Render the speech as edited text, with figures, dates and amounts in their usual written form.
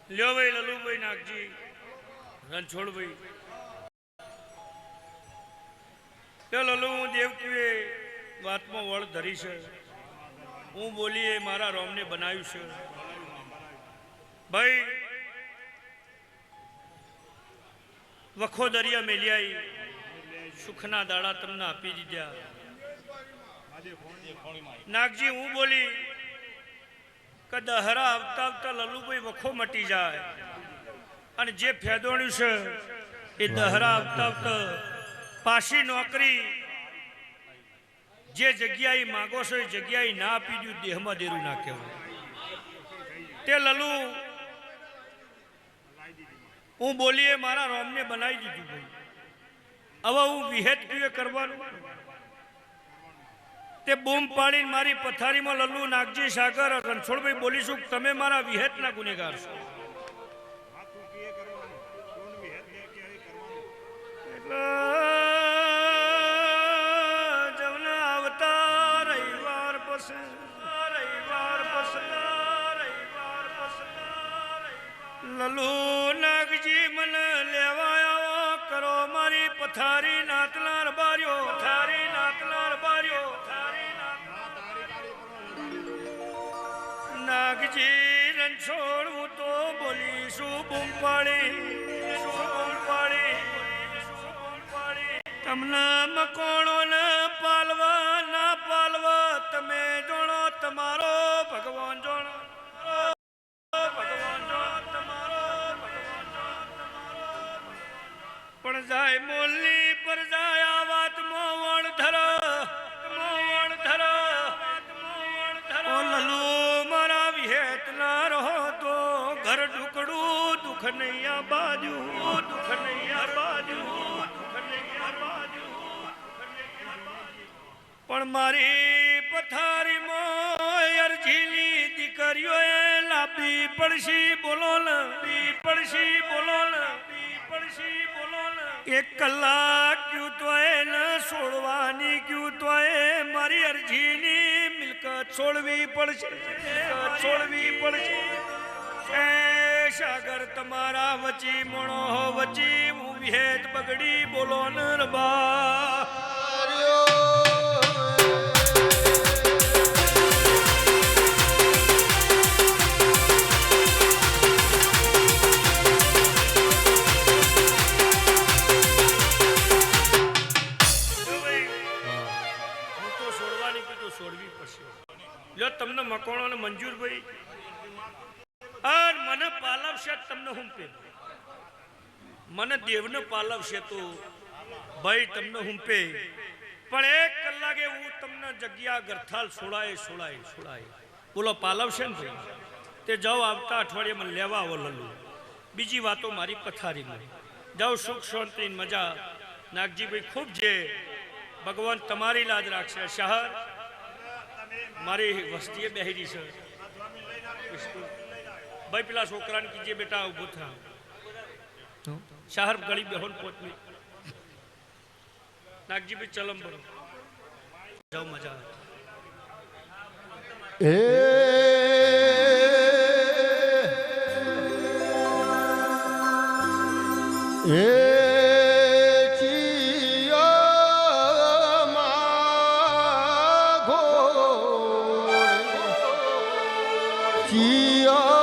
લ્યો ભાઈ લલુભાઈ નાગજી રણછોડભાઈ લલુ હું દેવકીએ વાતમાં વળ ધરી છે હું બોલીએ મારા રોમને બનાવ્યું છે ભાઈ વખો દરિયા મેલિયાઈ સુખના દાડા તમને આપી દીધા નાગજી હું બોલી કે દહરા આવતા આવતા લલુભાઈ વખો મટી જાય અને જે ફેદોણ્યું છે એ દહરા આવતા આવતા પાછી નોકરી જે જગ્યાએ માગો છો એ જગ્યાએ ના આપી દઉં દેહમાં દેરું ના કહેવાય તે લલુ હું બોલીએ મારા રોમને બનાવી દીધું ભાઈ હવે હું વિહેત કીએ કરવાનું તે બૂમ પાડીને મારી પથારીમાં લલ્લુ નાગજી સાગર રણછોડભાઈ બોલીશું તમે મારા વિહેતના ગુનેગાર છો જમના આવતા રવિવાર પછી લલ્લુ નાગજી મને લેવા આવો કરો મારી પથારી નાતલાર બાર્યો પથારી નાતલાર બાર્યો નાગજી રણછોડ હું તો બોલીશું બૂમ પાડી તમને મકોણો ને પાલવા ના પાલવા તમે જોણો તમારો ભગવાન જોણો પણ જાય મોલની પર જાય આ વાત મોવણ ધર લલુ મારા વિહેત ના રહો તો ઘર ઢુકડું દુઃખ નહીં આ બાજુ દુઃખ નહીં આ બાજુ પણ મારી પથારીમાં અરજીની દીકરીઓએ લાંબી પડશી બોલો એક કલાક ક્યું તો એને છોડવાની ક્યું તો મારી અરજીની મિલકત છોડવી પડશે સાગર તમારા વચી મોણો વચી હું વિહેત બગડી બોલો ને રબા તમને મકોણો ને મંજૂર ભાઈ અને મને પાલવશે તમને હું પે મને દેવને પાલવશે તો ભાઈ તમને હું પે પણ એક કલાકે હું તમને જગ્યા ગરથાલ છોડાય બોલો પાલવશે ને ભાઈ તે જાઓ આવતા અઠવાડિયે મને લેવા આવો લલ્લુ બીજી વાતો મારી પથારીમાં જાઓ સુખ શાંતિ મજા નાગજીભાઈ ખૂબ જે ભગવાન તમારી લાજ રાખશે શહર મારી વસ્તીએ બેહરી છે ભાઈ પેલા છોકરાને કીજે બેટા ઉભો થા શહર ગળી બેહોન પોતની નાગજી ભાઈ ચલમ બરો જાઓ મજા જીયા